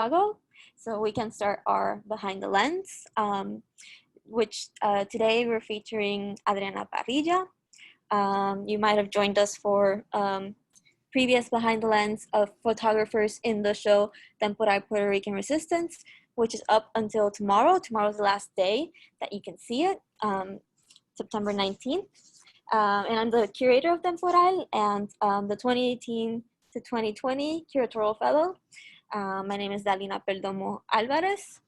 Chicago. So we can start our Behind the Lens, which today we're featuring Adriana Parrilla. You might have joined us for previous Behind the Lens of photographers in the show Temporal Puerto Rican Resistance, which is up until tomorrow. Tomorrow's the last day that you can see it, September 19th. And I'm the curator of Temporal and the 2018 to 2020 curatorial fellow. My name is Dalina Perdomo Alvarez,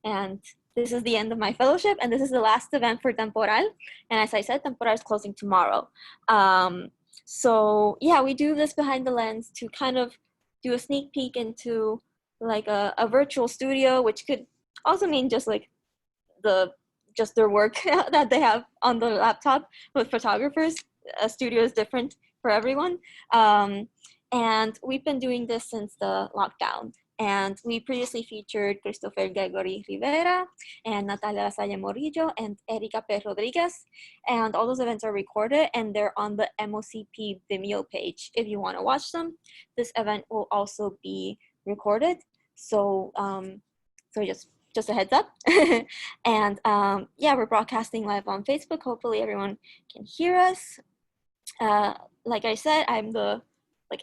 and this is the end of my fellowship, and this is the last event for Temporal. And as I said, Temporal is closing tomorrow. So yeah, we do this Behind the Lens to kind of do a sneak peek into like a virtual studio, which could also mean just like their work that they have on the laptop with photographers. A studio is different for everyone. And we've been doing this since the lockdown. And we previously featured Christopher Gregory Rivera and Natalia Salle Morillo and Erika P. Rodriguez. And all those events are recorded and they're on the MoCP Vimeo page if you want to watch them. This event will also be recorded. So, just a heads up. And yeah, we're broadcasting live on Facebook. Hopefully everyone can hear us. Like I said, I'm the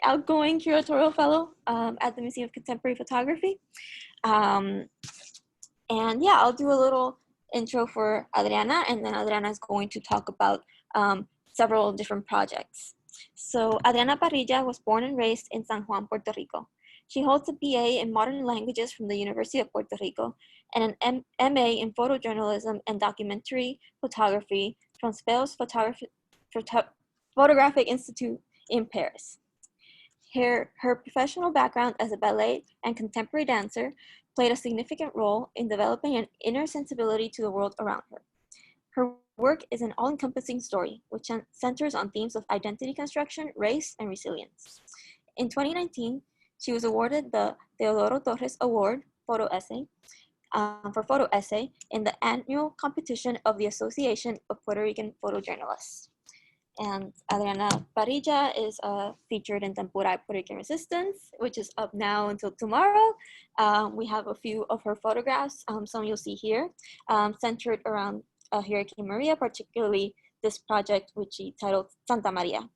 outgoing curatorial fellow at the Museum of Contemporary Photography. And yeah, I'll do a little intro for Adriana, and then Adriana is going to talk about several different projects. So Adriana Parrilla was born and raised in San Juan, Puerto Rico. She holds a BA in Modern Languages from the University of Puerto Rico and an MA in Photojournalism and Documentary Photography from Spéos Photographic Institute in Paris. Her professional background as a ballet and contemporary dancer played a significant role in developing an inner sensibility to the world around her. Her work is an all-encompassing story, which centers on themes of identity construction, race, and resilience. In 2019, she was awarded the Teodoro Torres Award for photo essay in the annual competition of the Association of Puerto Rican Photojournalists. And Adriana Parrilla is featured in Temporal Puerto Rican Resistance, which is up now until tomorrow. We have a few of her photographs, some you'll see here, centered around Hurricane Maria, particularly this project, which she titled Santa Maria.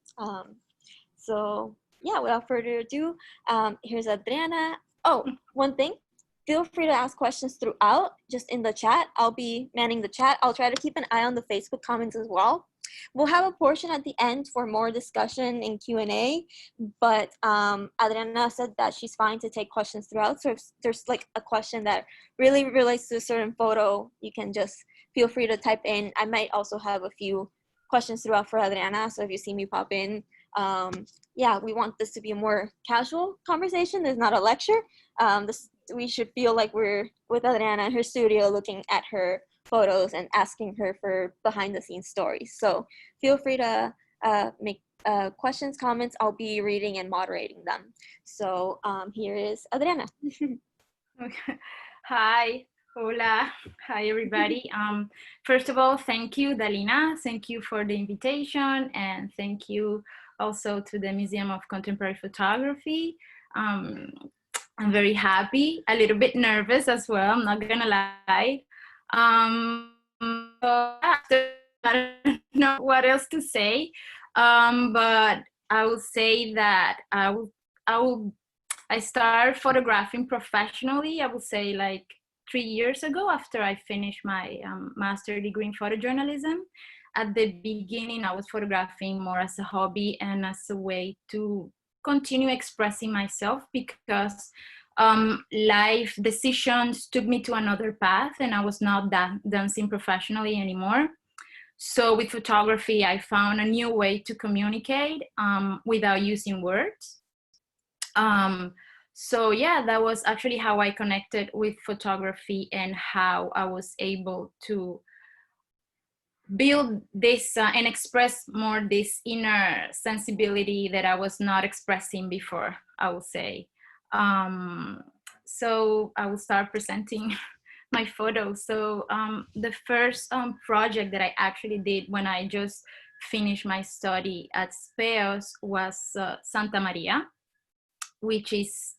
So yeah, without further ado, here's Adriana. Oh, one thing, feel free to ask questions throughout, just in the chat. I'll be manning the chat. I'll try to keep an eye on the Facebook comments as well. We'll have a portion at the end for more discussion and Q&A, but Adriana said that she's fine to take questions throughout. So if there's like a question that really relates to a certain photo, you can just feel free to type in. I might also have a few questions throughout for Adriana. So if you see me pop in, yeah, we want this to be a more casual conversation. There's not a lecture. We should feel like we're with Adriana in her studio looking at her photos and asking her for behind the scenes stories. So feel free to make questions, comments. I'll be reading and moderating them. So here is Adriana. Okay. Hi, hola, hi everybody. First of all, thank you, Dalina. Thank you for the invitation, and thank you also to the Museum of Contemporary Photography. I'm very happy, a little bit nervous as well, I'm not gonna lie. I don't know what else to say, but I will say that I started photographing professionally, I would say like 3 years ago after I finished my master's degree in photojournalism. At the beginning, I was photographing more as a hobby and as a way to continue expressing myself because life decisions took me to another path and I was not dancing professionally anymore. So with photography, I found a new way to communicate without using words. So yeah, that was actually how I connected with photography and how I was able to build this and express more this inner sensibility that I was not expressing before, I would say. So I will start presenting my photos. So the first project that I actually did when I just finished my study at Spéos was Santa Maria, which is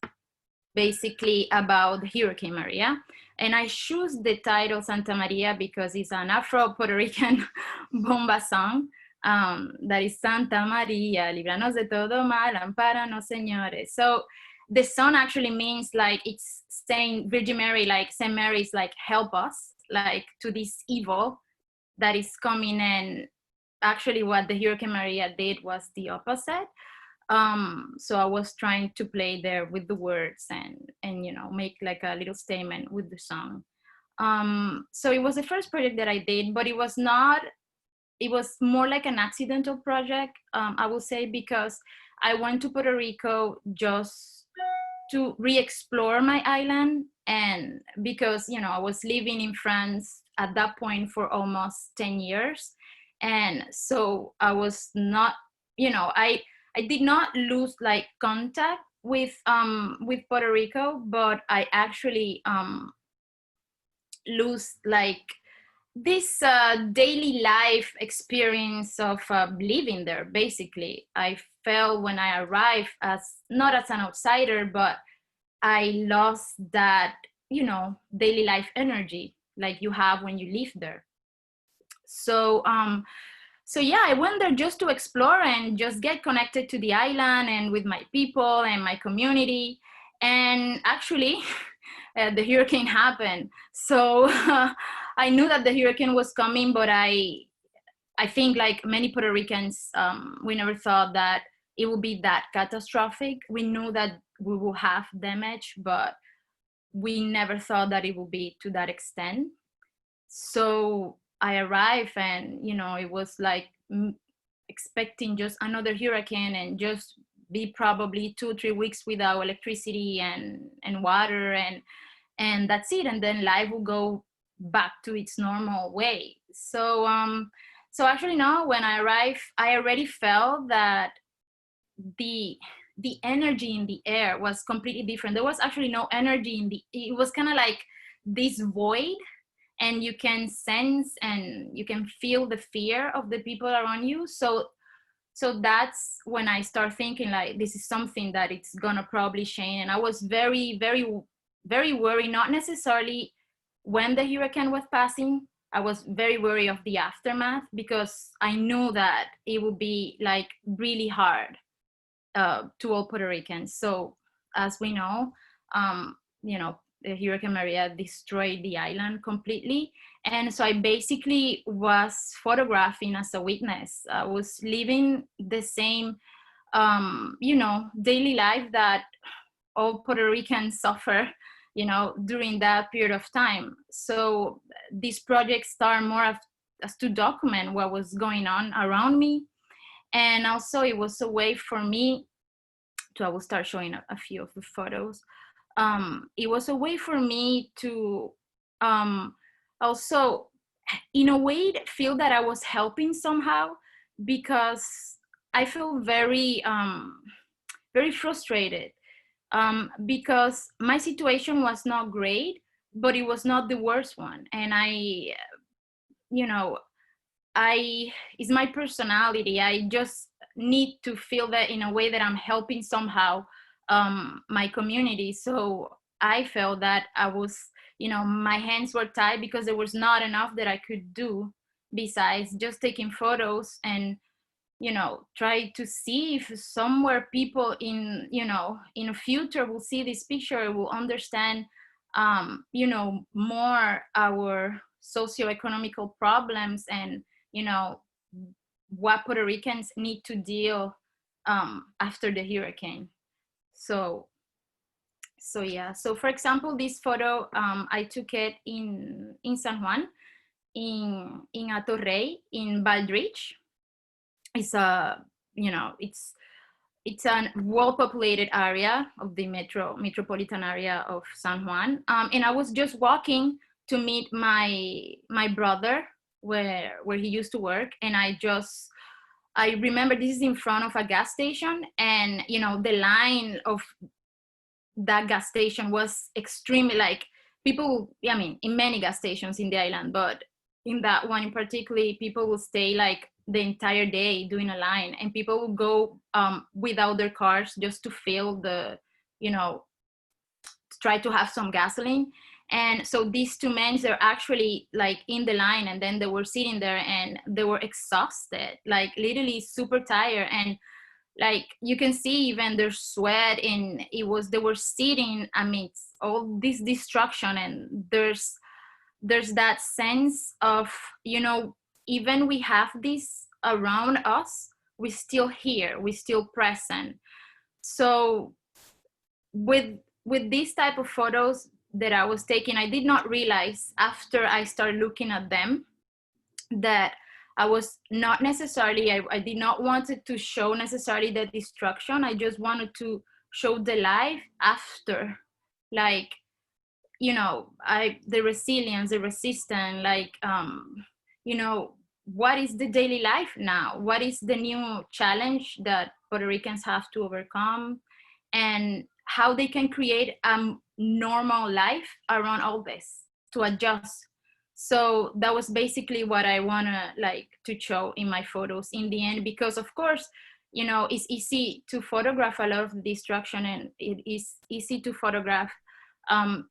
basically about Hurricane Maria. And I choose the title Santa Maria because it's an Afro-Puerto Rican bomba song. That is Santa Maria, líbranos de todo mal, ampáranos, señores. So the song actually means like, it's saying Virgin Mary, like Saint Mary's like, help us, like to this evil that is coming. And actually what the Hurricane Maria did was the opposite. So I was trying to play there with the words and you know, make like a little statement with the song. So it was the first project that I did, but it was more like an accidental project, I will say, because I went to Puerto Rico just to re-explore my island. And because, you know, I was living in France at that point for almost 10 years. And so I was not, you know, I did not lose like contact with Puerto Rico, but I actually lose like this daily life experience of living there. Basically, I felt when I arrived as not as an outsider, but I lost that, you know, daily life energy like you have when you live there. So so yeah, I went there just to explore and just get connected to the island and with my people and my community. And actually, the hurricane happened. So I knew that the hurricane was coming, but I think like many Puerto Ricans, we never thought that it would be that catastrophic. We knew that we will have damage, but we never thought that it would be to that extent. So I arrived and, you know, it was like expecting just another hurricane and just be probably 2-3 weeks without electricity and water and that's it. And then life will go back to its normal way. So so actually no, when I arrived, I already felt that the energy in the air was completely different. There was actually no energy in it was kind of like this void, and you can sense and you can feel the fear of the people around you. So that's when I start thinking like, this is something that it's gonna probably change. And I was very, very, very worried, not necessarily when the hurricane was passing. I was very worried of the aftermath, because I knew that it would be like really hard to all Puerto Ricans. So as we know, you know, Hurricane Maria destroyed the island completely. And so I basically was photographing as a witness. I was living the same, you know, daily life that all Puerto Ricans suffer, you know, during that period of time. So this project started more as to document what was going on around me. And also it was a way for me to, I will start showing a few of the photos. It was a way for me to also, in a way, feel that I was helping somehow, because I feel very, very frustrated, because my situation was not great, but it was not the worst one. And I, you know, it's my personality. I just need to feel that in a way that I'm helping somehow my community. So I felt that I was, you know, my hands were tied, because there was not enough that I could do besides just taking photos and, you know, try to see if somewhere people in, you know, in the future will see this picture, will understand, you know, more our socioeconomical problems and, you know, what Puerto Ricans need to deal after the hurricane. So yeah. So for example, this photo, I took it in San Juan, in a torre in Baldrich. It's a, you know, it's a well-populated area of the metropolitan area of San Juan. And I was just walking to meet my brother where he used to work. And I remember this is in front of a gas station, and, you know, the line of that gas station was extremely, like, people, I mean, in many gas stations in the island, but in that one in particular, people will stay like the entire day doing a line, and people will go without their cars just to fill the, you know, try to have some gasoline. And so these two men, they're actually like in the line, and then they were sitting there and they were exhausted, like literally super tired. And like you can see even their sweat, and they were sitting amidst all this destruction. And there's that sense of, you know, even we have this around us, we're still here, we're still present. So with these type of photos that I was taking, I did not realize after I started looking at them that I was not necessarily, I did not want it to show necessarily the destruction. I just wanted to show the life after, like, you know, the resilience, the resistance, like, you know, what is the daily life now? What is the new challenge that Puerto Ricans have to overcome, and how they can create a normal life around all this to adjust. So that was basically what I wanna like to show in my photos in the end, because of course, you know, it's easy to photograph a lot of destruction, and it is easy to photograph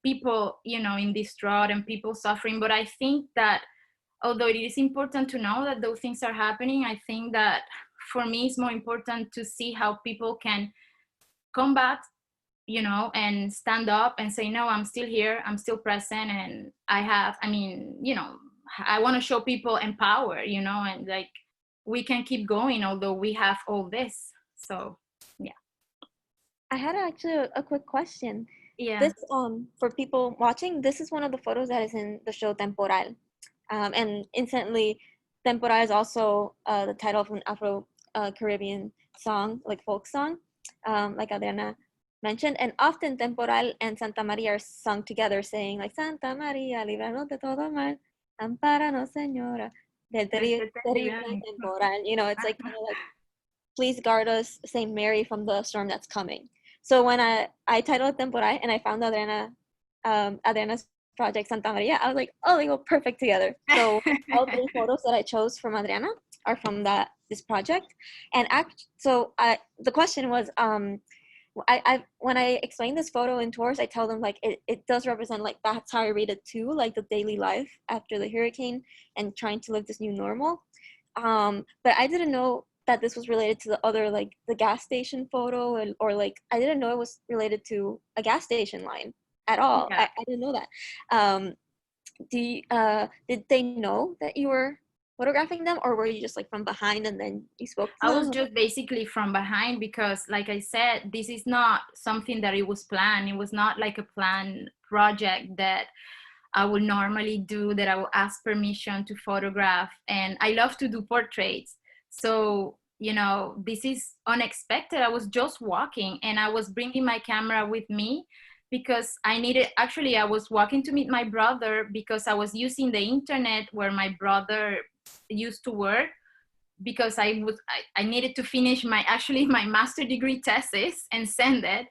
people, you know, in distraught and people suffering. But I think that although it is important to know that those things are happening, I think that for me it's more important to see how people can combat, you know, and stand up and say, no, I'm still here, I'm still present, and I mean, you know, I want to show people empower, you know, and like we can keep going although we have all this. So yeah. I had actually a quick question. Yeah. This for people watching, this is one of the photos that is in the show Temporal. And incidentally, Temporal is also the title of an Afro Caribbean song, like folk song, like Adriana mentioned. And often Temporal and Santa Maria are sung together, saying like Santa Maria, líbranos de todo mal, ampáranos, Señora, del terrible temporal. You know, it's like kind of like, please guard us, Saint Mary, from the storm that's coming. So when I titled Temporal and I found Adriana's project Santa Maria, I was like, oh, they go perfect together. So all 3 photos that I chose from Adriana are from this project. And the question was, I when I explain this photo in tours, I tell them like it does represent, like, that's how I read it too, like the daily life after the hurricane and trying to live this new normal. But I didn't know that this was related to the other, like the gas station photo, or like I didn't know it was related to a gas station line at all. Yeah. I didn't know that. Did they know that you were photographing them, or were you just like from behind and then you spoke to I them? was just basically from behind, because like I said, this is not something that it was planned. It was not like a planned project that I would normally do, that I will ask permission to photograph. And I love to do portraits. So, you know, this is unexpected. I was just walking and I was bringing my camera with me because I was walking to meet my brother because I was using the internet where my brother used to work, because I needed to finish my master degree thesis and send it.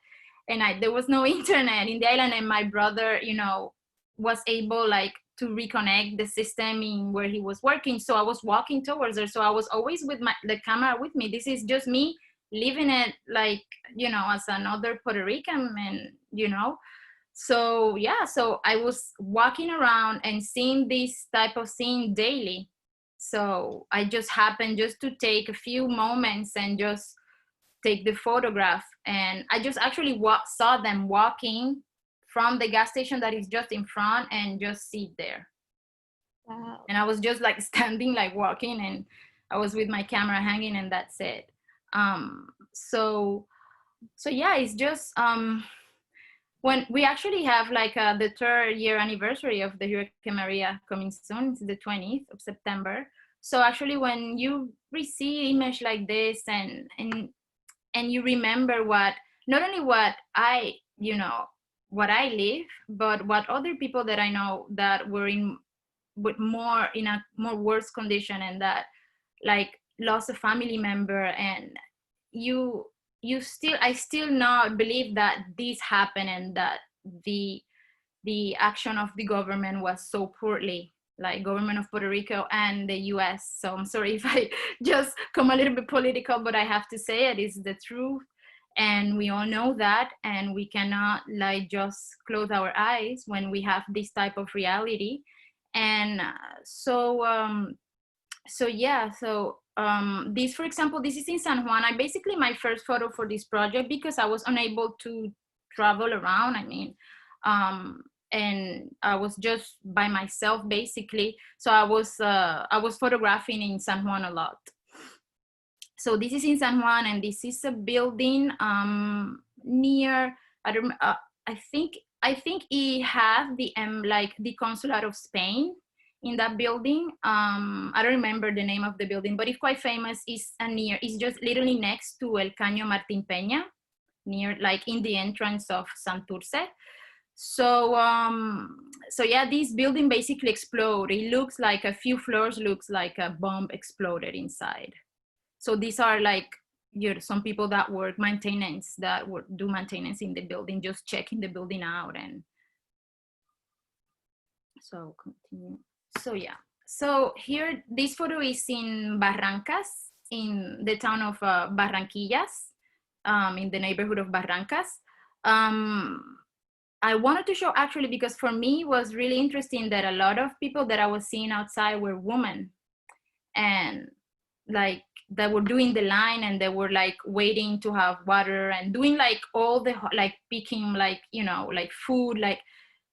And there was no internet in the island, and my brother, you know, was able like to reconnect the system in where he was working. So I was walking towards there. So I was always with the camera with me. This is just me living it, like, you know, as another Puerto Rican, and, you know, so yeah, so I was walking around and seeing this type of scene daily. So I just happened just to take a few moments and just take the photograph. And I just actually saw them walking from the gas station that is just in front and just sit there. Wow. And I was just like standing, like walking, and I was with my camera hanging, and that's it. So yeah, it's just when we actually have like the 3rd year anniversary of the Hurricane Maria coming soon. It's the 20th of September. So actually when you receive image like this and you remember not only what I, you know, what I live, but what other people that I know that were in a more worse condition, and that like lost a family member, and I still not believe that this happened, and that the action of the government was so poorly, like government of Puerto Rico and the US. So I'm sorry if I just come a little bit political, but I have to say it is the truth. And we all know that, and we cannot like just close our eyes when we have this type of reality. And this, for example, this is in San Juan. I basically, my first photo for this project, because I was unable to travel around. I mean, and I was just by myself basically. So I was photographing in San Juan a lot. So this is in San Juan, and this is a building near, I think it has the like the consulate of Spain in that building. I don't remember the name of the building, but it's quite famous. It's just literally next to El Caño Martín Peña, near, like, in the entrance of Santurce. So yeah, this building basically exploded. It looks like a few floors looks like a bomb exploded inside. So these are like, some people that work maintenance, that do maintenance in the building, just checking the building out. And so continue. So yeah, so here, this photo is in Barrancas, in the town of Barranquillas, in the neighborhood of Barrancas. I wanted to show, actually, because for me it was really interesting that a lot of people that I was seeing outside were women, and like that were doing the line, and they were like waiting to have water and doing like all the like picking, like, like food, like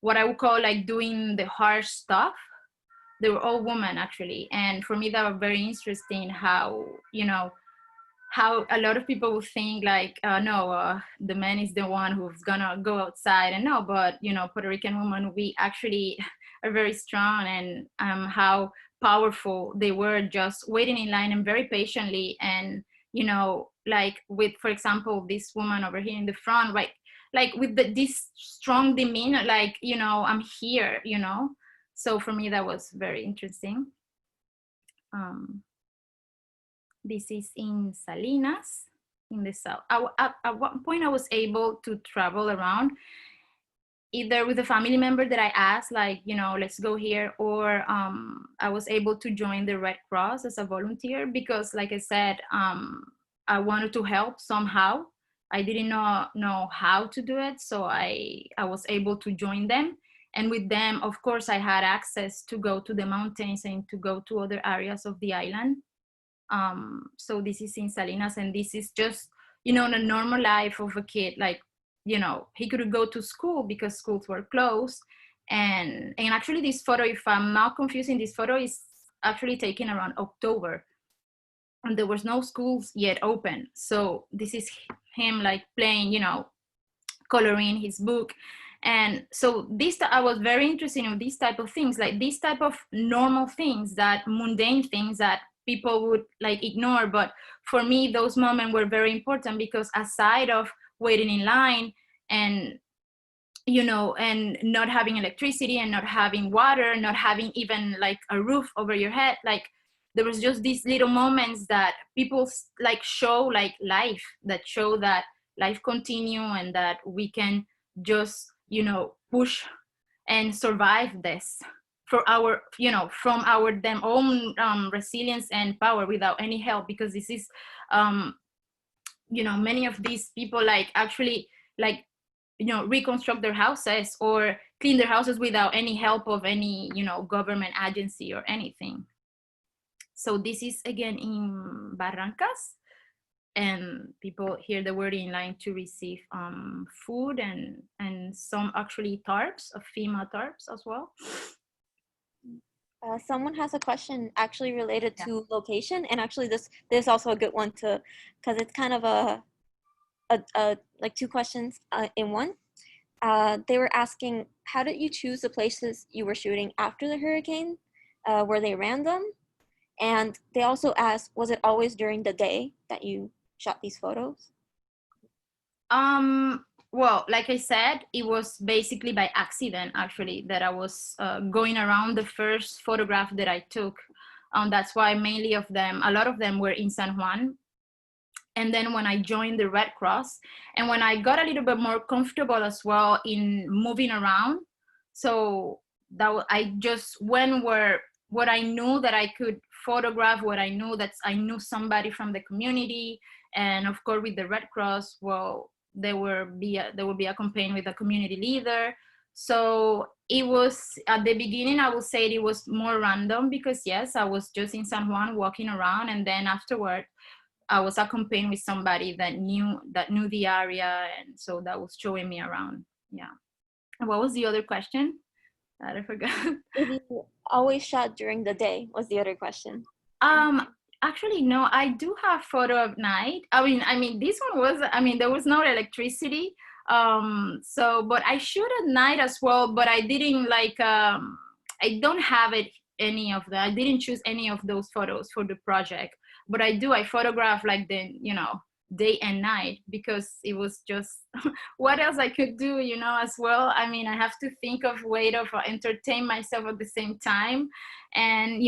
what I would call like doing the harsh stuff. They were all women, actually. And for me that was very interesting, how how a lot of people would think like, no, the man is the one who's gonna go outside. And no, but Puerto Rican women, we actually are very strong, and how powerful they were, just waiting in line and very patiently. And like with, for example, this woman over here in the front, right, like with this strong demeanor, like, I'm here. So for me that was very interesting. This is in Salinas, in the south. At one point I was able to travel around, either with a family member that I asked, like, let's go here, or I was able to join the Red Cross as a volunteer, because, like I said, I wanted to help somehow. I didn't know how to do it, so I was able to join them. And with them, of course, I had access to go to the mountains and to go to other areas of the island. So this is in Salinas, and this is just, the normal life of a kid. Like, he could go to school because schools were closed. And actually this photo, if I'm not confusing, this photo is actually taken around October, and there was no schools yet open. So this is him like playing, coloring his book. And so I was very interested in these type of things, like these type of normal things, that mundane things that people would like ignore. But for me, those moments were very important, because aside of waiting in line and and not having electricity and not having water, not having even like a roof over your head, like there was just these little moments that people like show like life, that show that life continue, and that we can just push and survive this for our from our own resilience and power, without any help. Because this is many of these people like actually like reconstruct their houses or clean their houses without any help of any government agency or anything. So this is again in Barrancas, and people here, they were in line to receive food and some actually tarps, FEMA tarps as well. Someone has a question actually related to location, and actually this is also a good one to, because it's kind of a like two questions in one. They were asking, how did you choose the places you were shooting after the hurricane? Were they random? And they also asked, was it always during the day that you shot these photos? Well, like I said, it was basically by accident, actually, that I was going around the first photograph that I took. That's why a lot of them were in San Juan. And then when I joined the Red Cross, and when I got a little bit more comfortable as well in moving around, so that I just went where what I knew that I could photograph, what I knew that I knew somebody from the community, and of course with the Red Cross, well, there will be a campaign with a community leader. So it was, at the beginning, I would say it was more random, because yes, I was just in San Juan walking around, and then afterward I was accompanied with somebody that knew the area, and so that was showing me around. Yeah. And what was the other question that I forgot? If you always shot during the day was the other question. Actually, no, I do have photo of night. I mean, this one was, there was no electricity. So, but I shoot at night as well, but I didn't I don't have any of that. I didn't choose any of those photos for the project, but I photograph like the, day and night, because it was just what else I could do, as well. I mean, I have to think of way to entertain myself at the same time. And,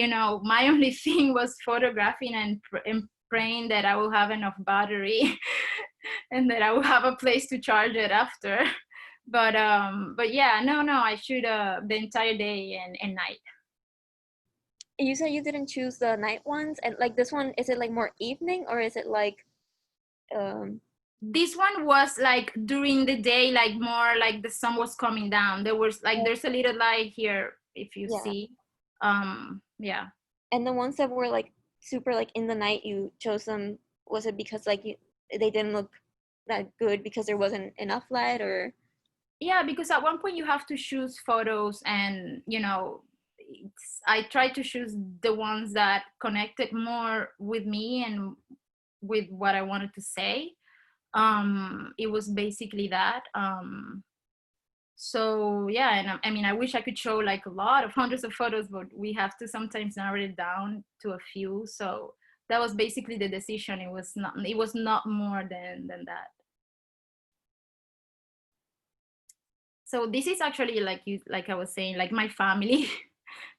my only thing was photographing and praying that I will have enough battery and that I will have a place to charge it after. But yeah, no, I shoot the entire day and night. You said you didn't choose the night ones, and like this one, is it like more evening, or is it like this one was like during the day, like more like the sun was coming down. There was like, there's a little light here if you see. Yeah. And the ones that were like super like in the night, you chose them, was it because like they didn't look that good because there wasn't enough light, or? Yeah, because at one point you have to choose photos, and I tried to choose the ones that connected more with me and with what I wanted to say. It was basically that. So yeah, and I mean, I wish I could show like a lot of hundreds of photos, but we have to sometimes narrow it down to a few. So that was basically the decision. It was not more than that. So this is actually like I was saying, like my family,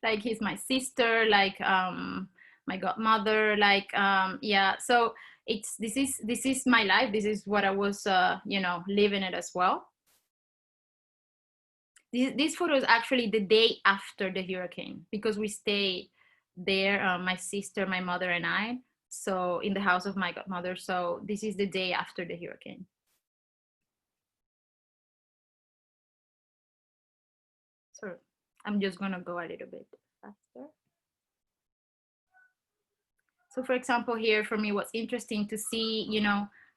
like he's my sister, like my godmother, like yeah. So this is my life. This is what I was living it as well. This photo is actually the day after the hurricane, because we stayed there, my sister, my mother, and I, so in the house of my godmother. So this is the day after the hurricane. So I'm just gonna go a little bit faster. So for example, here for me, what's interesting to see,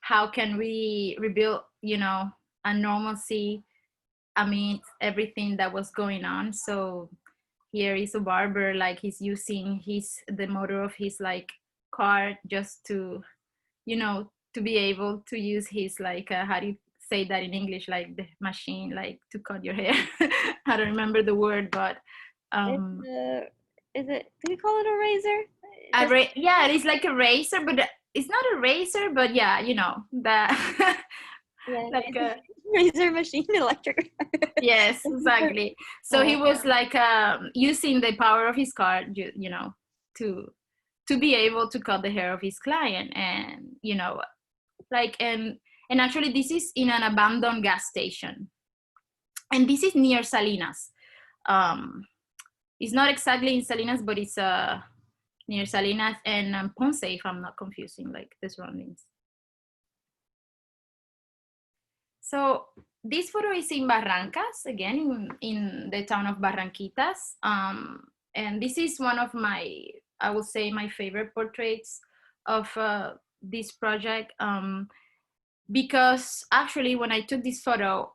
how can we rebuild, a normalcy amid everything that was going on. So here is a barber, like he's using the motor of his like car just to, to be able to use his like, how do you say that in English, like the machine, like to cut your hair. I don't remember the word, but is it, do you call it a razor? Yeah, it's like a razor, but it's not a razor, but yeah, that. Yeah, Like a razor machine, electric. Yes, exactly. So he was like using the power of his car, to be able to cut the hair of his client. And like and actually this is in an abandoned gas station, and this is near Salinas. It's not exactly in Salinas, but it's near Salinas and Ponce, if I'm not confusing like the surroundings. So this photo is in Barrancas, again, in the town of Barranquitas. And this is one of my, I would say, my favorite portraits of this project. Because actually when I took this photo,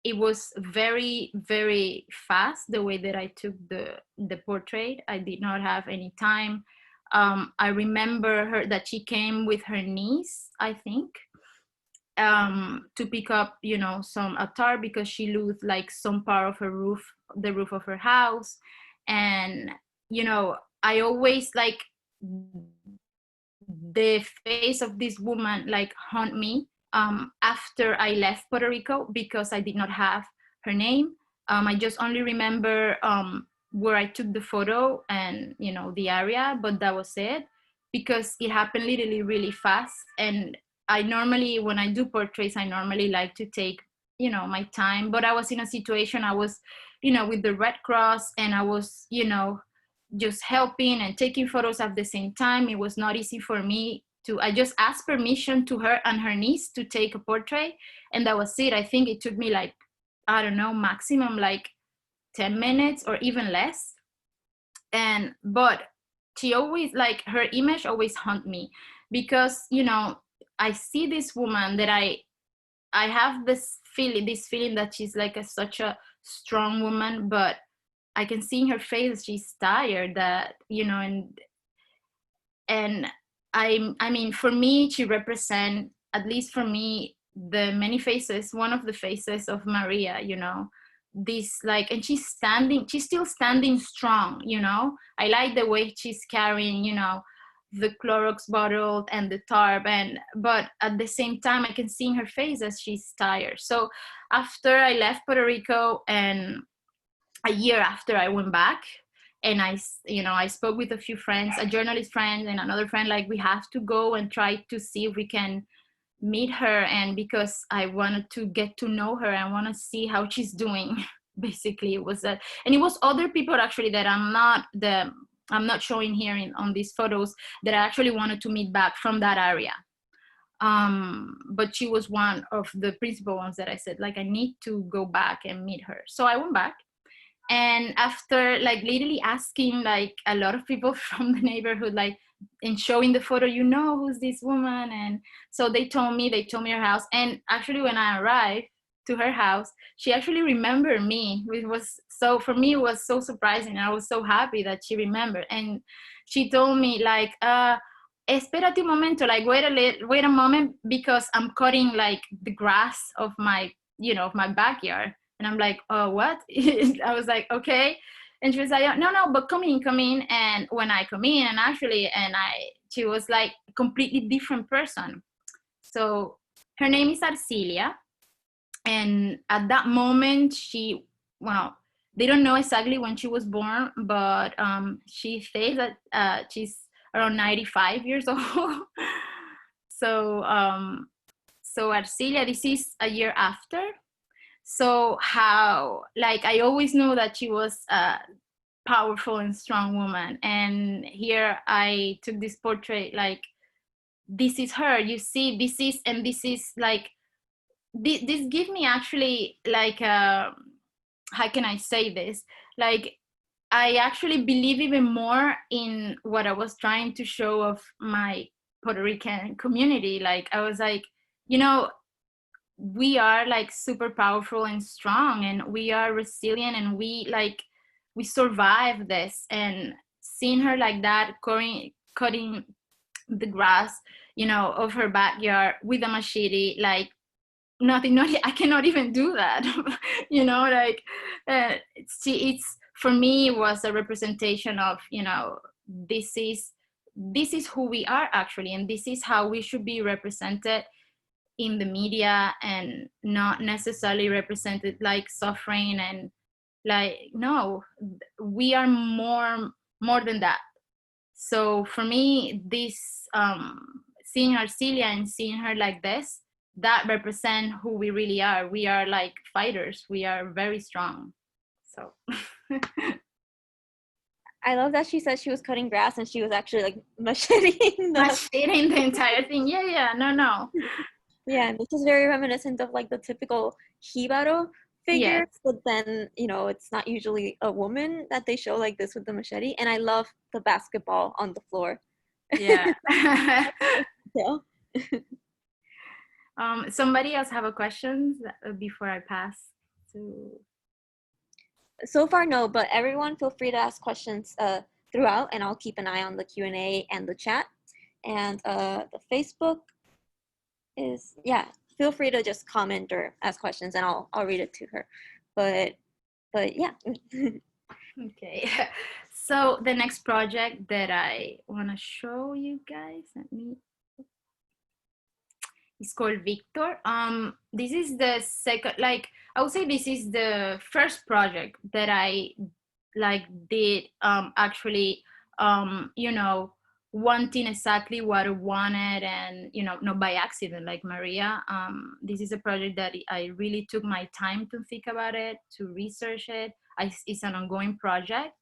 it was very, very fast, the way that I took the portrait. I did not have any time. I remember her that she came with her niece, I think, to pick up, some tar, because she lost like some part of her roof, the roof of her house. And, I always like the face of this woman like haunt me after I left Puerto Rico, because I did not have her name. I just only remember where I took the photo and, the area, but that was it, because it happened literally really fast. And I normally, when I do portraits, I normally like to take, my time. But I was in a situation, I was, with the Red Cross, and I was, just helping and taking photos at the same time. It was not easy for me I just asked permission to her and her niece to take a portrait, and that was it. I think it took me like, I don't know, maximum like 10 minutes or even less. But she always, like, her image always haunt me, because, you know, I see this woman that I have this feeling that she's like such a strong woman, but I can see in her face she's tired, that, you know, and I mean, for me, she represent, at least for me, the many faces, one of the faces of Maria, you know, this, like, and she's still standing strong, you know. I like the way she's carrying, you know, the Clorox bottle and the tarp, but at the same time, I can see in her face that she's tired. So after I left Puerto Rico, and a year after, I went back, and I spoke with a few friends, a journalist friend and another friend, like, we have to go and try to see if we can meet her, and because I wanted to get to know her, I want to see how she's doing. Basically, it was that, and it was other people actually that I'm not showing here on these photos, that I actually wanted to meet back from that area. But she was one of the principal ones that I said, like, I need to go back and meet her. So I went back, and after, like, literally asking, like, a lot of people from the neighborhood, like, and showing the photo, you know, who's this woman? And so they told me her house. And actually, when I arrived to her house, she actually remembered me. It was so, for me, it was so surprising. I was so happy that she remembered. And she told me, like, espérate un momento, like, wait a moment, because I'm cutting, like, the grass of my, you know, of my backyard. And I'm like, oh, what? I was like, okay. And she was like, no, but come in. And when I come in, she was like a completely different person. So her name is Arcilia. And at that moment, they don't know exactly when she was born, but she says that she's around 95 years old. So Arcilia, this is a year after. So how, like, I always knew that she was a powerful and strong woman. And here I took this portrait, like, this is her, you see, this is like, this give me actually, like, how can I say this? Like, I actually believe even more in what I was trying to show of my Puerto Rican community. Like, I was like, you know, we are, like, super powerful and strong, and we are resilient, and we survive this. And seeing her like that, cutting the grass, you know, of her backyard with a machete, like, nothing, I cannot even do that. You know, like, it's for me, it was a representation of, you know, this is who we are actually, and this is how we should be represented in the media, and not necessarily represented like suffering, and like, no, we are more than that. So for me, this seeing Arcilia and seeing her like this, that represent who we really are. We are like fighters. We are very strong. So I love that she said she was cutting grass and she was actually like macheting the entire thing. Yeah, no. Yeah, and this is very reminiscent of like the typical Hibaro figure, Yes. but then, you know, it's not usually a woman that they show like this with the machete. And I love the basketball on the floor. Yeah. Yeah. Somebody else have a question before I pass to? So far, no, but everyone feel free to ask questions throughout, and I'll keep an eye on the Q&A and the chat. And the Facebook is, yeah, feel free to just comment or ask questions, and I'll read it to her. But yeah. Okay. So the next project that I want to show you guys, it's called Victor. This is the second, like, I would say this is the first project that I like did actually, you know, wanting exactly what I wanted, and, you know, not by accident like Maria. This is a project that I really took my time to think about it, to research it. It's an ongoing project.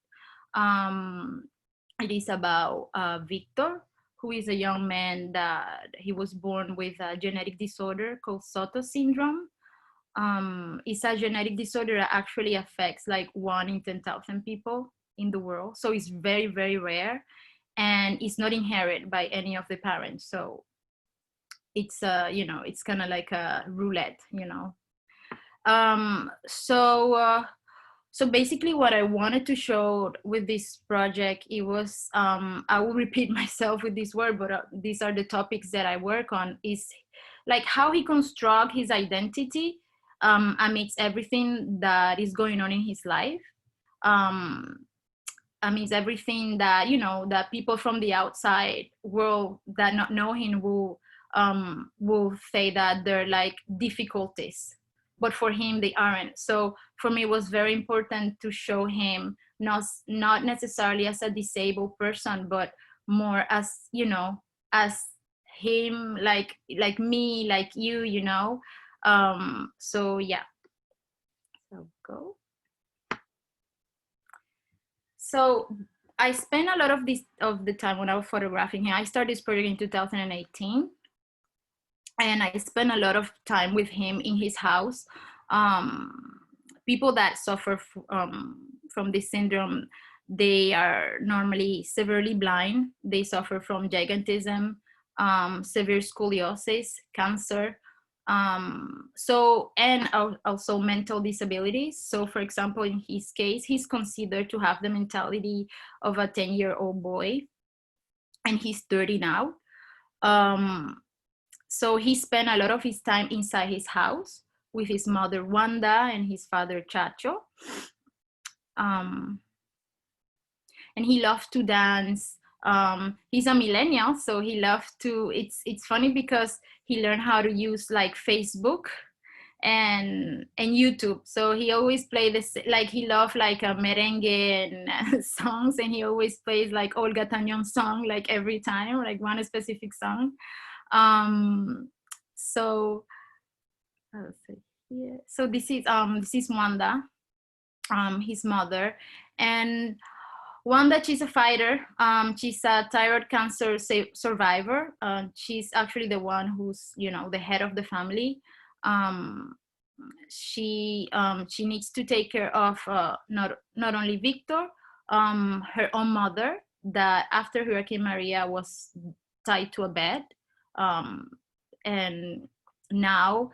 It is about Victor, who is a young man that he was born with a genetic disorder called Soto syndrome. It's a genetic disorder that actually affects like 1 in 10,000 people in the world. So it's very, very rare, and it's not inherited by any of the parents. So it's you know, it's kind of like a roulette, you know. So basically what I wanted to show with this project, it was, I will repeat myself with this word, but these are the topics that I work on, is like how he construct his identity amidst everything that is going on in his life. Amidst everything that, you know, that people from the outside world that not know him will say that they're like difficulties, but for him they aren't. So for me it was very important to show him not necessarily as a disabled person, but more as, you know, as him, like me, like you know. So yeah, so go. So I spent a lot of the time when I was photographing him. I started this project in 2018, and I spent a lot of time with him in his house. People that suffer from this syndrome, they are normally severely blind. They suffer from gigantism, severe scoliosis, cancer. And also mental disabilities. So for example, in his case, he's considered to have the mentality of a 10-year-old boy, and he's 30 now. So he spent a lot of his time inside his house with his mother Wanda and his father Chacho. And he loved to dance. He's a millennial, so he loved to, it's funny because he learned how to use like Facebook and YouTube. So he always played this, like he loved like a merengue and songs, and he always plays like Olga Tañón song like every time, like one specific song. So let's see here. So this is Wanda, his mother, and Wanda, she's a fighter. She's a thyroid cancer survivor. She's actually the one who's, you know, the head of the family. She needs to take care of not only Victor, her own mother, that after Hurricane Maria was tied to a bed, and now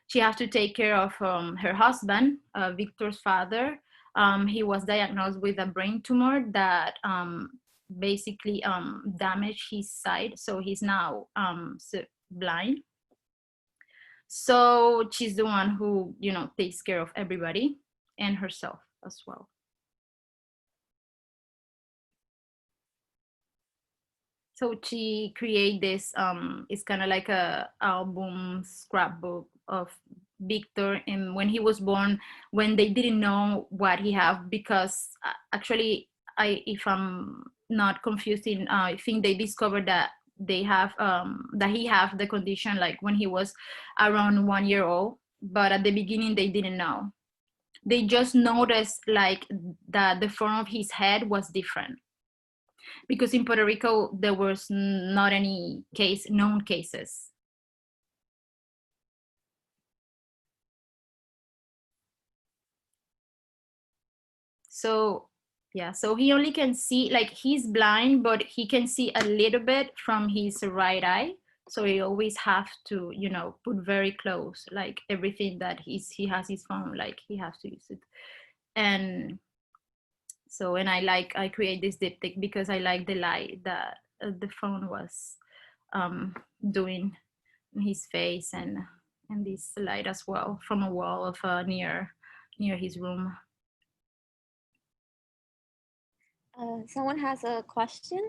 she has to take care of her husband, Victor's father. He was diagnosed with a brain tumor that basically damaged his sight, so he's now blind. So she's the one who, you know, takes care of everybody and herself as well. So she created this, it's kind of like a album scrapbook of Victor, and when he was born, when they didn't know what he had, because actually, if I'm not confusing, I think they discovered that they have that he have the condition like when he was around 1 year old, but at the beginning they didn't know. They just noticed like that the form of his head was different, because in Puerto Rico there was not any known cases. So yeah, so he only can see, like he's blind, but he can see a little bit from his right eye. So he always have to, you know, put very close, like everything that he has his phone, like he has to use it. And so, and I create this diptych because I like the light that the phone was doing in his face, and this light as well from a wall of near his room. Someone has a question.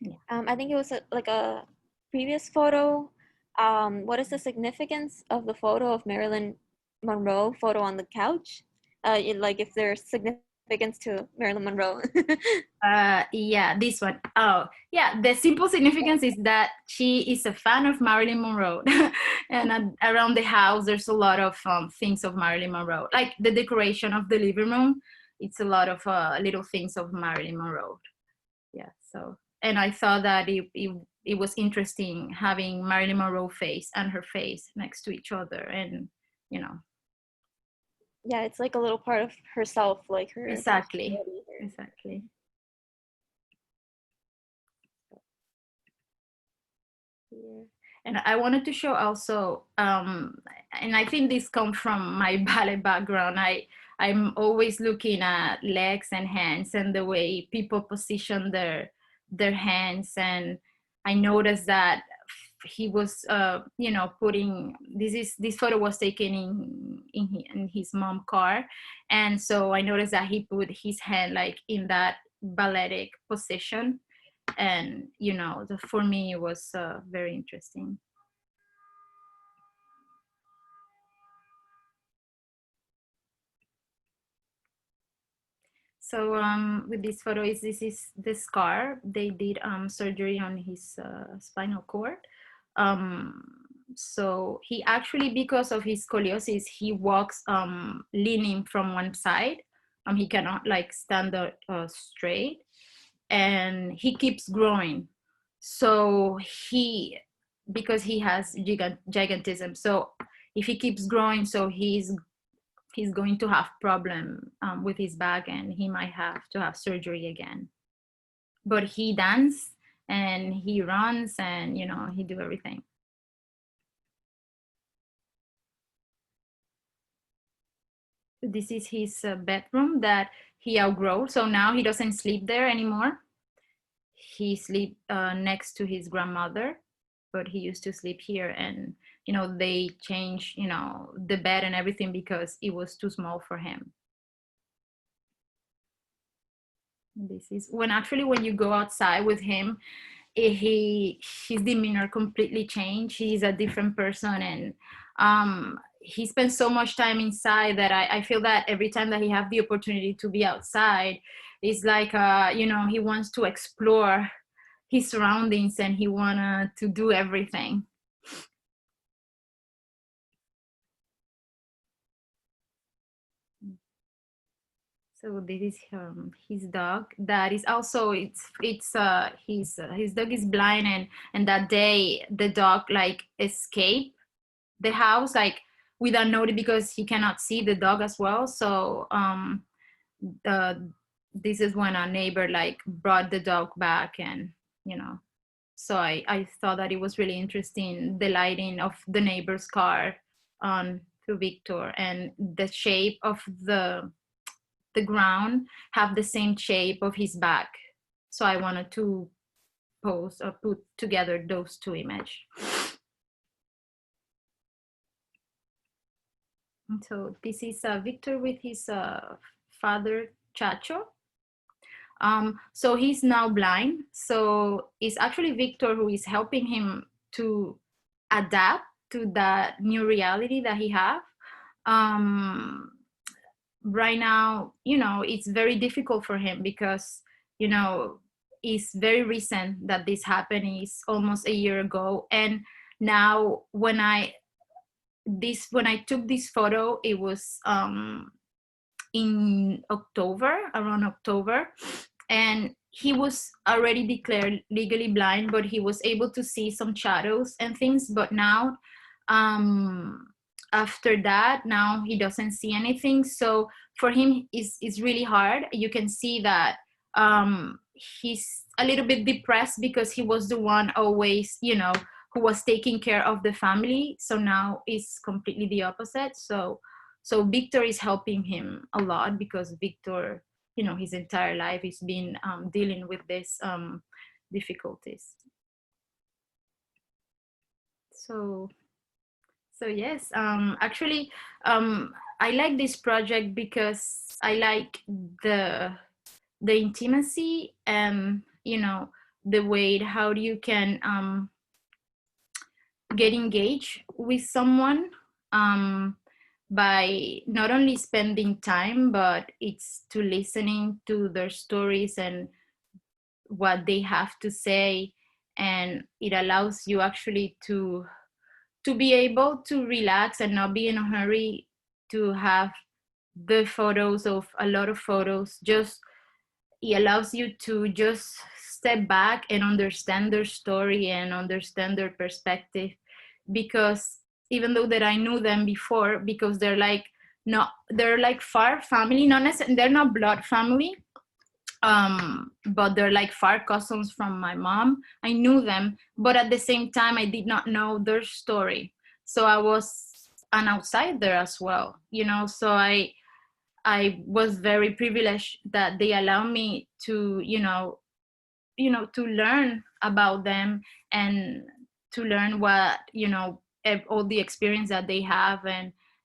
Yeah. I think it was like a previous photo. What is the significance of the photo of Marilyn Monroe photo on the couch? Like if there's significance to Marilyn Monroe. Yeah, this one. Oh, yeah. The simple significance is that she is a fan of Marilyn Monroe, and around the house there's a lot of things of Marilyn Monroe, like the decoration of the living room. it's a lot of little things of Marilyn Monroe. Yeah, so, and I thought that it was interesting having Marilyn Monroe face and her face next to each other, and you know. Yeah, it's like a little part of herself, like her. Exactly, Her. exactly. Yeah. And I wanted to show also, and I think this comes from my ballet background. I'm always looking at legs and hands and the way people position their hands, and I noticed that he was, you know, putting this photo was taken in his mom's car, and so I noticed that he put his hand like in that balletic position, and you know, for me it was very interesting. So with this photo, this is the scar. They did surgery on his spinal cord. Um, so he actually, because of his scoliosis, he walks leaning from one side. He cannot like stand straight, and he keeps growing. So because he has gigantism, so if he keeps growing, so he's going to have problem with his back, and he might have to have surgery again. But he dances and he runs, and you know, he do everything. This is his bedroom that he outgrew, so now he doesn't sleep there anymore. He sleep next to his grandmother, but he used to sleep here, and you know, they changed, you know, the bed and everything because it was too small for him. This is when you go outside with him, his demeanor completely changed. He's a different person, and he spends so much time inside that I feel that every time that he have the opportunity to be outside, it's like you know, he wants to explore his surroundings and he wanted to do everything. So this is his dog. That is also his dog is blind, and that day the dog like escaped the house like without notice because he cannot see the dog as well. So this is when a neighbor like brought the dog back, and you know, so I thought that it was really interesting, the lighting of the neighbor's car on to Victor, and the shape of the ground have the same shape of his back. So I wanted to pose or put together those two images. So this is Victor with his father Chacho. So he's now blind. So it's actually Victor who is helping him to adapt to that new reality that he have. Right now, you know, it's very difficult for him because, you know, it's very recent that this happened. It's almost a year ago. And now when I took this photo, it was in October, around October, and he was already declared legally blind, but he was able to see some shadows and things. But now, after that, now he doesn't see anything. So for him, it's really hard. You can see that he's a little bit depressed because he was the one always, you know, who was taking care of the family. So now it's completely the opposite. So Victor is helping him a lot because Victor, you know, his entire life has been dealing with these difficulties. So yes, actually, I like this project because I like the intimacy and, you know, the way how you can get engaged with someone by not only spending time, but it's to listening to their stories and what they have to say, and it allows you actually to be able to relax and not be in a hurry to have the photos of a lot of photos, just it allows you to just step back and understand their story and understand their perspective. Because even though that I knew them before, because they're like far family, not necessarily, they're not blood family, but they're like far cousins from my mom. I knew them, but at the same time, I did not know their story. So I was an outsider as well, you know. So I was very privileged that they allow me to, to learn about them and to learn what, all the experience that they have.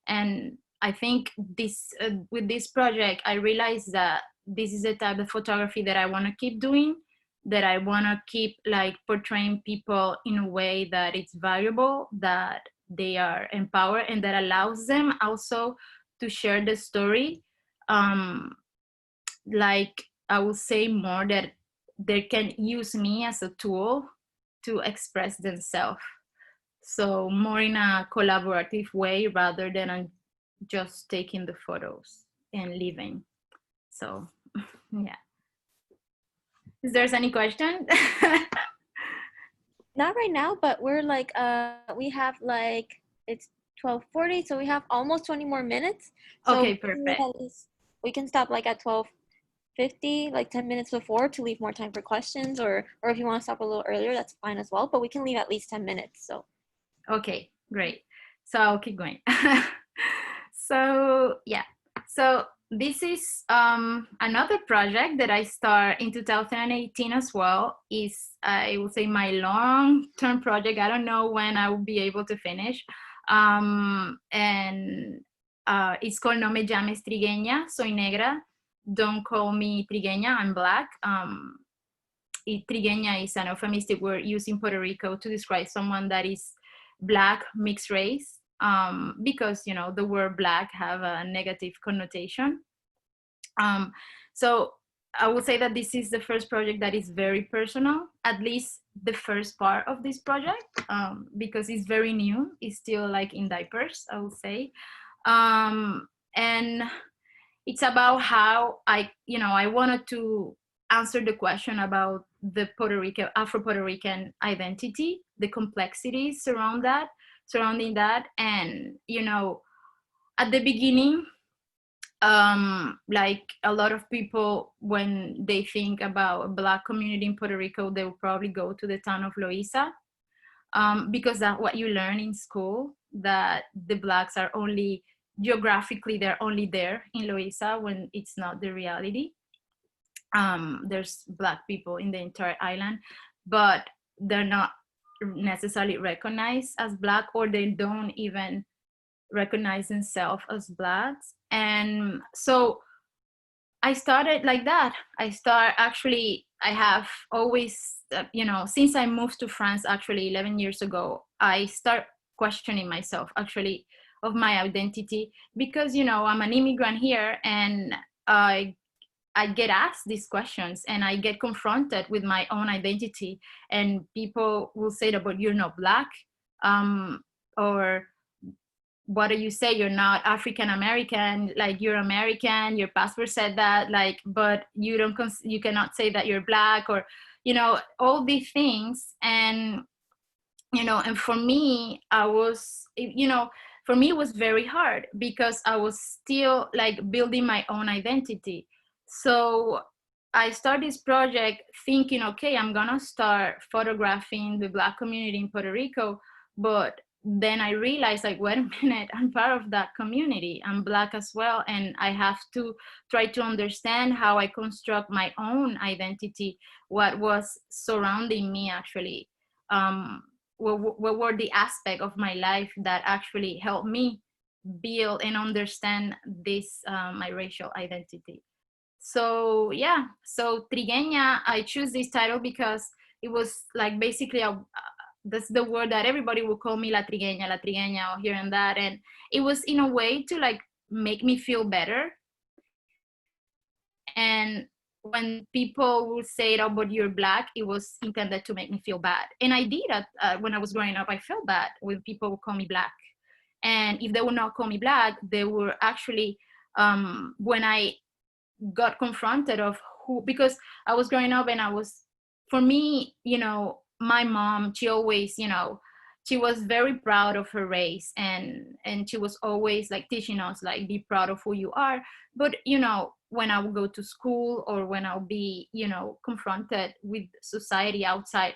And I think this with this project, I realized that this is the type of photography that I want to keep doing, that I want to keep like portraying people in a way that it's valuable, that they are empowered, and that allows them also to share the story. Like I would say more that they can use me as a tool to express themselves. So more in a collaborative way rather than just taking the photos and leaving. So yeah. Is there any question? Not right now, but we're like, we have like, it's 12:40, so we have almost 20 more minutes. So Okay, perfect. we can stop like at 12:50, like 10 minutes before, to leave more time for questions, or if you want to stop a little earlier, that's fine as well, but we can leave at least 10 minutes. So okay, great. So I'll keep going. So yeah, so this is another project that I start in 2018 as well. Is, I will say, my long-term project. I don't know when I will be able to finish. And it's called No Me Llames Trigueña, Soy Negra. Don't call me Trigueña, I'm Black. Trigueña is an euphemistic word used in Puerto Rico to describe someone that is Black, mixed race, because, the word Black have a negative connotation. So I would say that this is the first project that is very personal, at least the first part of this project, because it's very new. It's still like in diapers, I would say. And it's about how I wanted to answer the question about the Afro-Puerto Rican identity, the complexities surrounding that. And, at the beginning, like a lot of people, when they think about a Black community in Puerto Rico, they will probably go to the town of Loíza, because that's what you learn in school, that the Blacks are only geographically, they're only there in Loíza, when it's not the reality. There's Black people in the entire island, but they're not necessarily recognized as Black, or they don't even recognize themselves as Blacks. And so I started like that. I have always, since I moved to France, actually 11 years ago, I start questioning myself, actually, of my identity, because, I'm an immigrant here, and I get asked these questions, and I get confronted with my own identity, and people will say that, but you're not Black, or what do you say, you're not African American, like you're American, your passport said that, like, but you cannot say that you're Black, or all these things. And and for me, it was very hard, because I was still like building my own identity. So I started this project thinking, okay, I'm gonna start photographing the Black community in Puerto Rico, but then I realized, like, wait a minute, I'm part of that community. I'm Black as well, and I have to try to understand how I construct my own identity, what was surrounding me, actually. What were the aspects of my life that actually helped me build and understand this, my racial identity. So yeah, so Trigueña, I choose this title because it was like basically that's the word that everybody would call me, la Trigueña, or here and that. And it was in a way to like make me feel better. And when people would say, oh, but you're Black, it was intended to make me feel bad. And I did that when I was growing up. I felt bad when people would call me Black. And if they would not call me Black, they were actually when I got confronted of who, because I was growing up and for me, my mom, she always, she was very proud of her race, and she was always like teaching us like be proud of who you are. But when I would go to school, or when I'll be confronted with society outside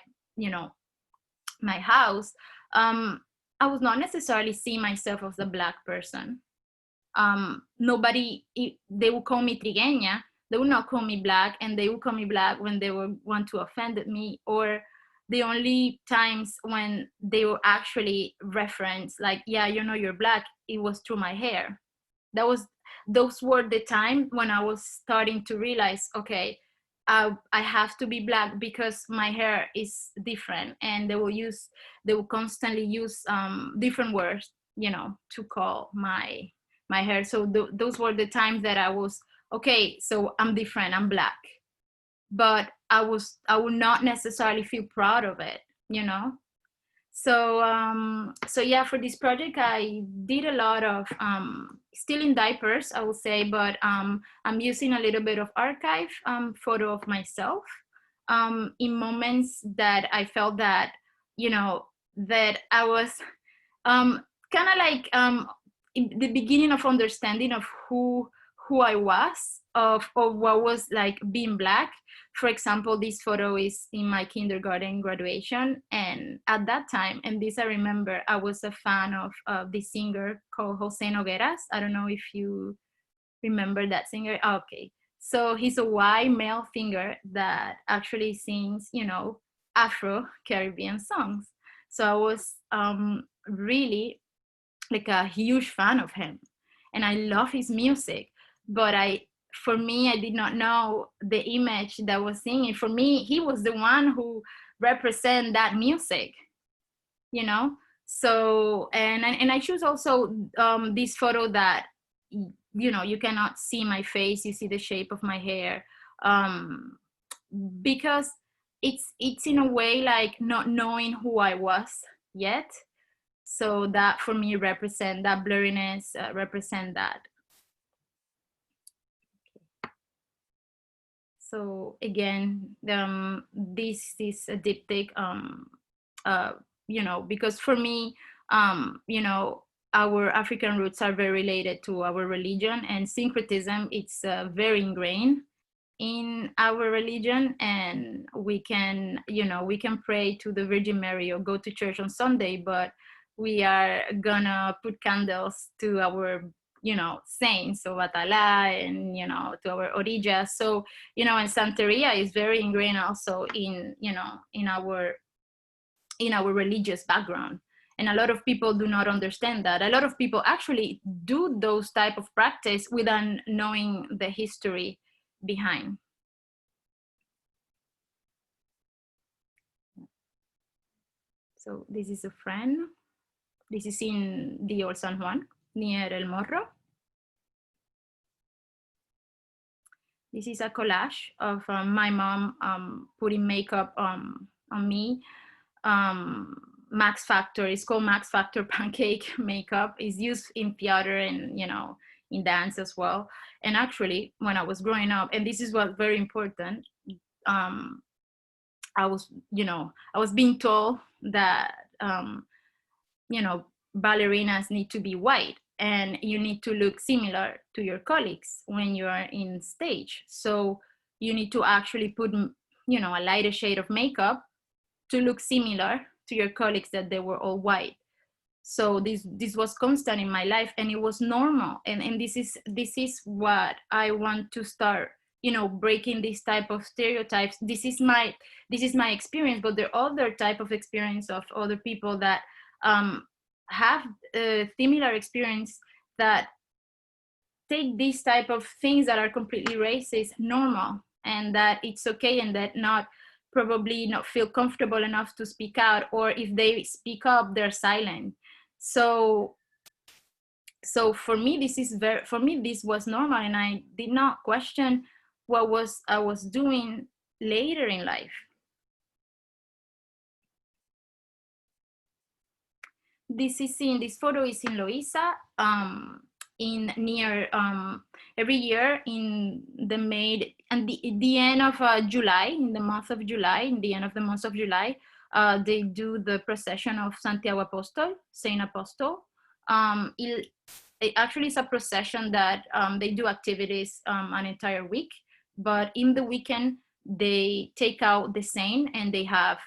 my house, I was not necessarily seeing myself as a Black person. Nobody, they would call me trigueña, they would not call me Black, and they would call me Black when they would want to offend me, or the only times when they will actually reference like, yeah, you're Black, it was through my hair. Those were the time when I was starting to realize, okay, I have to be Black because my hair is different, and they will constantly use different words, to call my hair. So those were the times that I was, okay, so I'm different, I'm Black, but I would not necessarily feel proud of it, So yeah, for this project, I did a lot of still in diapers, I would say, but I'm using a little bit of archive photo of myself in moments that I felt that, that I was kind of like in the beginning of understanding of who I was, of what was like being Black. For example, this photo is in my kindergarten graduation, and at that time, and this I remember, I was a fan of this singer called Jose Nogueras. I don't know if you remember that singer. Okay, so he's a white male singer that actually sings, Afro Caribbean songs. So I was really like a huge fan of him, and I love his music. But for me, I did not know the image that was singing. For me, he was the one who represent that music, So and I choose also this photo that you cannot see my face, you see the shape of my hair, because it's in a way like not knowing who I was yet. So that for me represent that blurriness, represent that. So again, this is a diptych, because for me, our African roots are very related to our religion, and syncretism, it's very ingrained in our religion. And we can pray to the Virgin Mary or go to church on Sunday, but we are gonna put candles to our saints, so Batala, and to our orillas. So and Santeria is very ingrained also in in our religious background, and a lot of people do not understand that. A lot of people actually do those type of practice without knowing the history behind. So this is a friend. This is in the old San Juan, near El Morro. This is a collage of my mom putting makeup on me. Max Factor, it's called Max Factor Pancake makeup. Is used in theater and in dance as well. And actually, when I was growing up, and this is what very important, I was being told that ballerinas need to be white, and you need to look similar to your colleagues when you are in stage. So you need to actually put a lighter shade of makeup to look similar to your colleagues that they were all white. So this was constant in my life, and it was normal. And this is what I want to start, breaking this type of stereotypes. This is my experience, but there are other type of experience of other people that have a similar experience, that take these type of things that are completely racist normal, and that it's okay, and that probably not feel comfortable enough to speak out, or if they speak up, they're silent. So for me, this was normal, and I did not question what I was doing later in life. This photo is in Loíza, in near every year in the the end of July, in the month of July, in the end of the month of July, they do the procession of Santiago Apostol, Saint Apostle. It actually is a procession that they do activities an entire week, but in the weekend they take out the saint and they have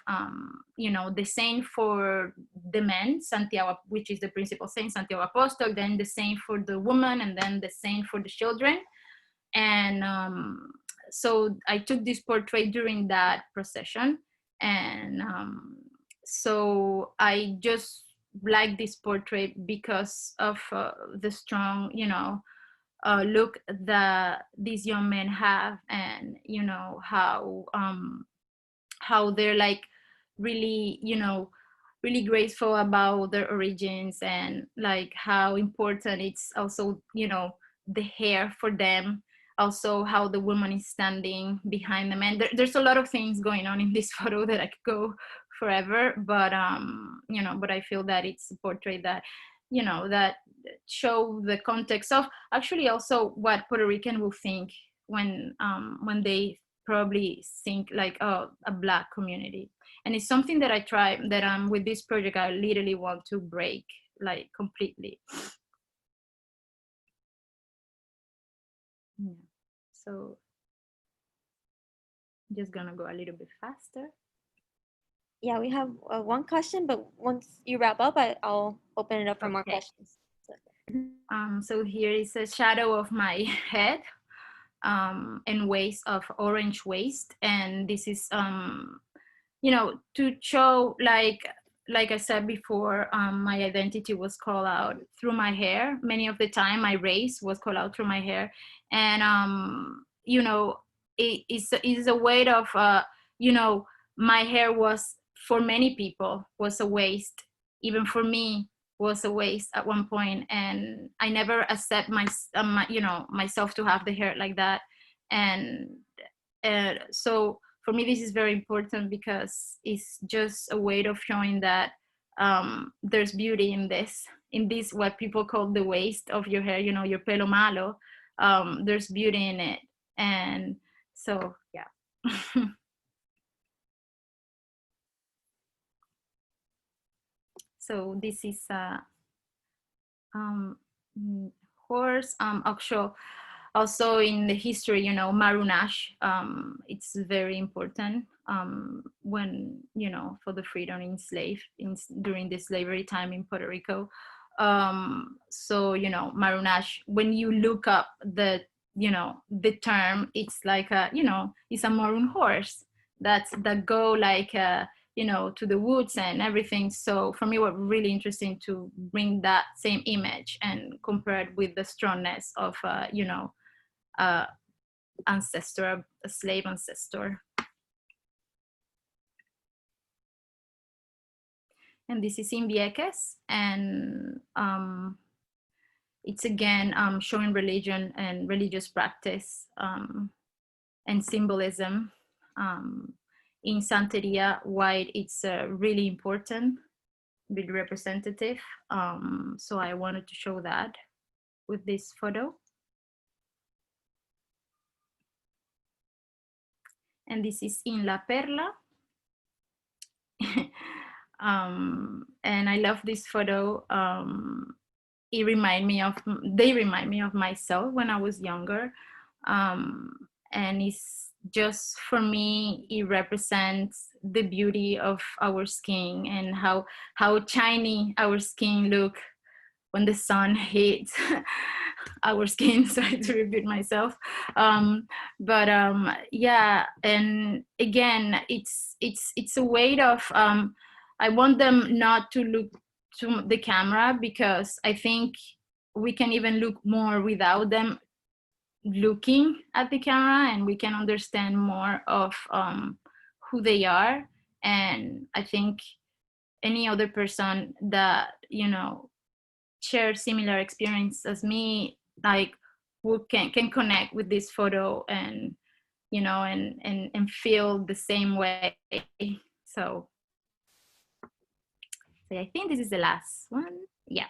the saint for the men, Santiago, which is the principal saint, Santiago Apostol, then the saint for the woman, and then the saint for the children. And so I took this portrait during that procession, and so I just like this portrait because of the strong look that these young men have, and how they're like really really grateful about their origins, and like how important it's also the hair for them, also how the woman is standing behind the man. There's a lot of things going on in this photo that I could go forever, but but I feel that it's a portrait that that show the context of actually also what Puerto Rican will think when they probably think like, oh, a Black community. And it's something that I try, that with this project I literally want to break like completely. Yeah. So I'm just gonna go a little bit faster. Yeah, we have one question, but once you wrap up, I'll open it up for more questions. So here is a shadow of my head and waist of orange waist, and this is to show like I said before, my identity was called out through my hair. Many of the time my race was called out through my hair, and it is a way of my hair was, for many people, was a waste. Even for me was a waste at one point, and I never accept myself to have the hair like that. And so for me this is very important, because it's just a way of showing that there's beauty in this what people call the waste of your hair, your pelo malo. There's beauty in it. And so yeah. So this is a horse. Also in the history, Marunash, it's very important when, for the freedom during the slavery time in Puerto Rico. So, Marunash, when you look up the term, it's like it's a maroon horse that go like, to the woods and everything. So for me, it was really interesting to bring that same image and compare it with the strongness of, ancestor, a slave ancestor. And this is in Vieques, and it's again showing religion and religious practice and symbolism. In Santeria, white, it's really important, really representative. So I wanted to show that with this photo. And this is in La Perla. And I love this photo. They remind me of myself when I was younger. And it's just, for me, it represents the beauty of our skin and how shiny our skin look when the sun hits our skin. Sorry to repeat myself. Yeah, and again, it's a way of, I want them not to look to the camera, because I think we can even look more without them looking at the camera, and we can understand more of who they are. And I think any other person that share similar experience as me, like, who can connect with this photo and and feel the same way. So I think this is the last one. Yeah.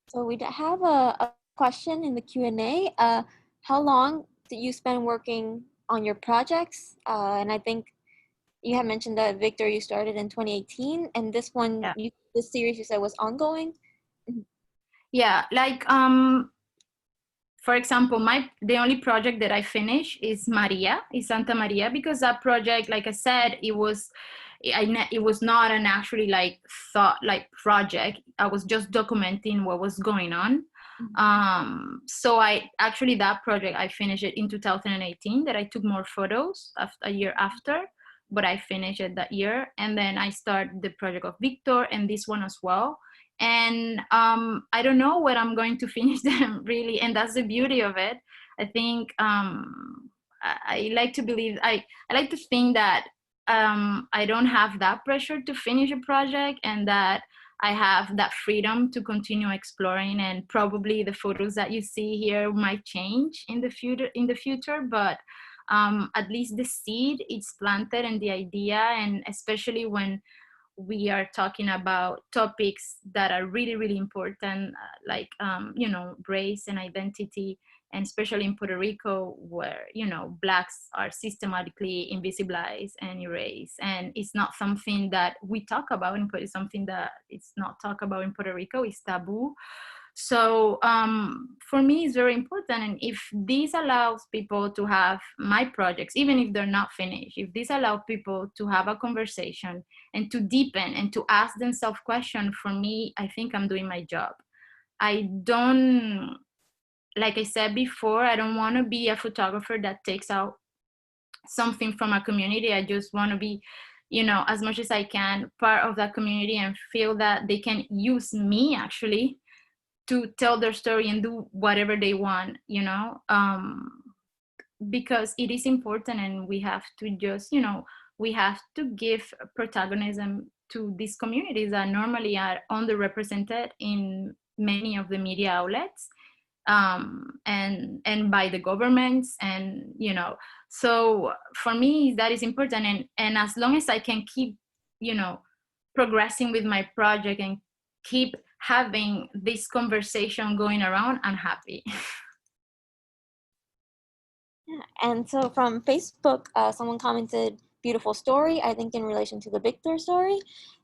So we have a question in the Q&A. How long did you spend working on your projects? And I think you had mentioned that Victor, you started in 2018, and this one, Yeah. this series you said was ongoing. Yeah, like for example, the only project that I finished is Santa Maria, because that project, like I said, it was not an actually like project. I was just documenting what was going on. So that project I finished it in 2018. That I took more photos a year after, but I finished it that year, and then I started the project of Victor and this one as well. And I don't know when I'm going to finish them, really, and that's the beauty of it. I think I like to believe, I like to think that I don't have that pressure to finish a project, and that I have that freedom to continue exploring. And probably the photos that you see here might change in the future, but at least the seed is planted, and the idea, and especially when we are talking about topics that are really, really important, like, race and identity, and especially in Puerto Rico, where, Blacks are systematically invisibilized and erased. And it's not something that we talk about, it's something that it's not talked about in Puerto Rico, it's taboo. So for me, it's very important. And if this allows people to have my projects, even if they're not finished, if this allows people to have a conversation and to deepen and to ask themselves questions, for me, I think I'm doing my job. I don't, like I said before, I don't want to be a photographer that takes out something from a community. I just want to be, as much as I can, part of that community, and feel that they can use me actually to tell their story and do whatever they want, because it is important. And we have to just, we have to give protagonism to these communities that normally are underrepresented in many of the media outlets, and by the governments. And so for me, that is important. And as long as I can keep, progressing with my project and keep having this conversation going around, I'm happy. Yeah. And so from Facebook, someone commented, beautiful story, I think in relation to the Victor story.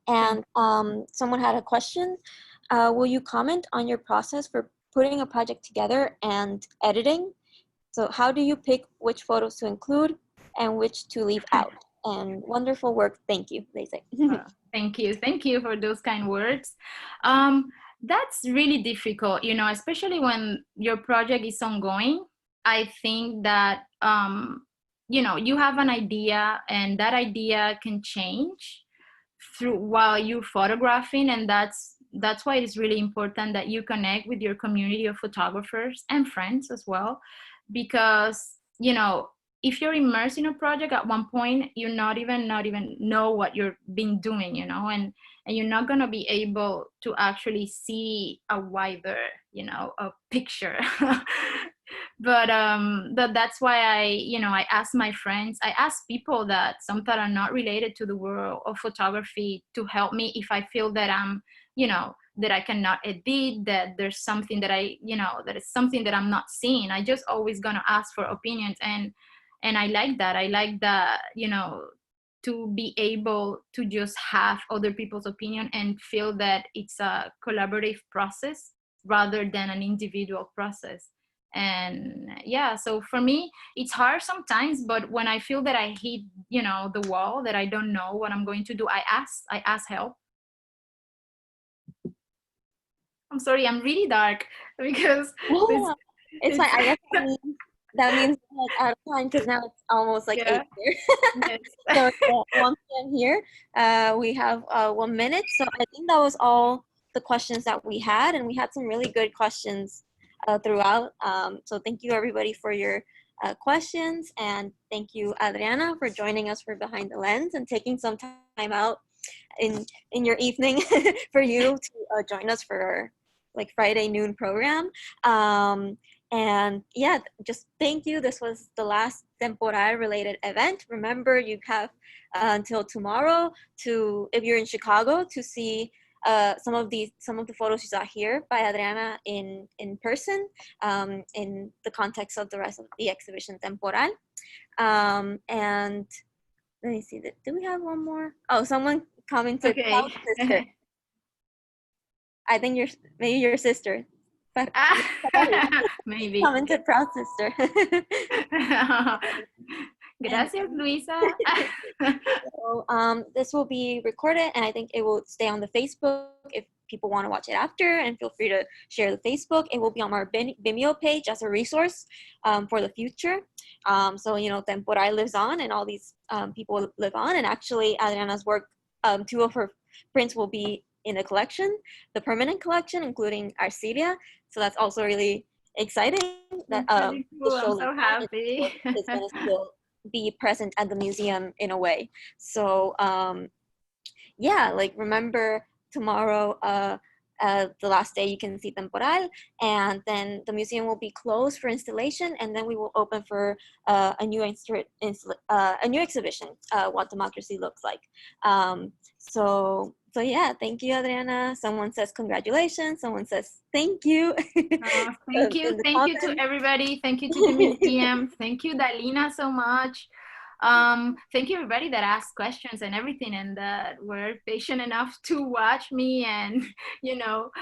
And someone had a question. Will you comment on your process for putting a project together and editing? So how do you pick which photos to include and which to leave out? And wonderful work, thank you, they say. Thank you for those kind words. That's really difficult, especially when your project is ongoing. I think that you have an idea, and that idea can change through while you're photographing. And that's why it's really important that you connect with your community of photographers and friends as well, because if you're immersed in a project, at one point you're not even know what you're been doing, and you're not going to be able to actually see a wider a picture. But that's why I ask my friends, I ask people that some that are not related to the world of photography to help me if I feel that I'm that I cannot edit, that there's something that that is something that I'm not seeing. I just always gonna ask for opinions. And I like that to be able to just have other people's opinion and feel that it's a collaborative process rather than an individual process. And yeah, so for me it's hard sometimes, but when I feel that I hit the wall, that I don't know what I'm going to do, I ask help. I'm sorry, I'm really dark because it's fine. I guess that means like out of time, because now it's almost like 8 here. Yes. So 1 p.m. here. We have 1 minute. So I think that was all the questions that we had, and we had some really good questions throughout. So thank you everybody for your questions, and thank you Adriana for joining us for Behind the Lens and taking some time out in your evening for you to join us for our like Friday noon program. And yeah, just thank you. This was the last temporal related event. Remember, you have until tomorrow to, if you're in Chicago, to see some of the photos you saw here by Adriana in person, in the context of the rest of the exhibition Temporal. And let me see, do we have one more? Oh, someone commented, Okay. proud sister. I think maybe your sister. Maybe. Commented proud sister. Gracias, Luisa. So, this will be recorded, and I think it will stay on the Facebook if people want to watch it after, and feel free to share the Facebook. It will be on our Vimeo page as a resource for the future. So, you know, Temporal lives on, and all these people live on, and actually Adriana's work, 2 of her prints will be in the collection, the permanent collection, including Arcelia. So that's also really exciting that Pretty cool. the show I'm so happy. is going to still be present at the museum in a way. So yeah, like, remember tomorrow, the last day you can see Temporal, and then the museum will be closed for installation, and then we will open for a new exhibition, What Democracy Looks Like. So yeah, thank you, Adriana. Someone says congratulations. Someone says thank you. Thank you. Thank you to everybody. Thank you to the museum. Thank you, Dalina, so much. Thank you, everybody that asked questions and everything, and that were patient enough to watch me. And, you know,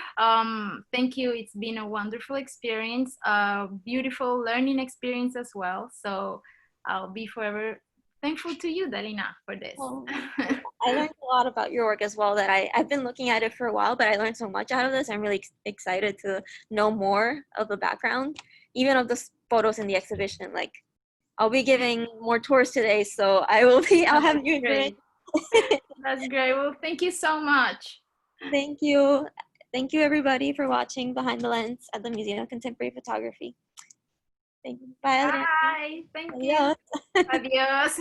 thank you. It's been a wonderful experience, a beautiful learning experience as well. So I'll be forever thankful to you, Dalina, for this. Oh, I learned a lot about your work as well, that I've been looking at it for a while, but I learned so much out of this. I'm really excited to know more of the background, even of the photos in the exhibition. Like, I'll be giving more tours today, so I'll have new information. That's great. Well, thank you so much. Thank you. Thank you, everybody, for watching Behind the Lens at the Museum of Contemporary Photography. Thank you. Bye, Adriana. Bye. Thank you. Adios.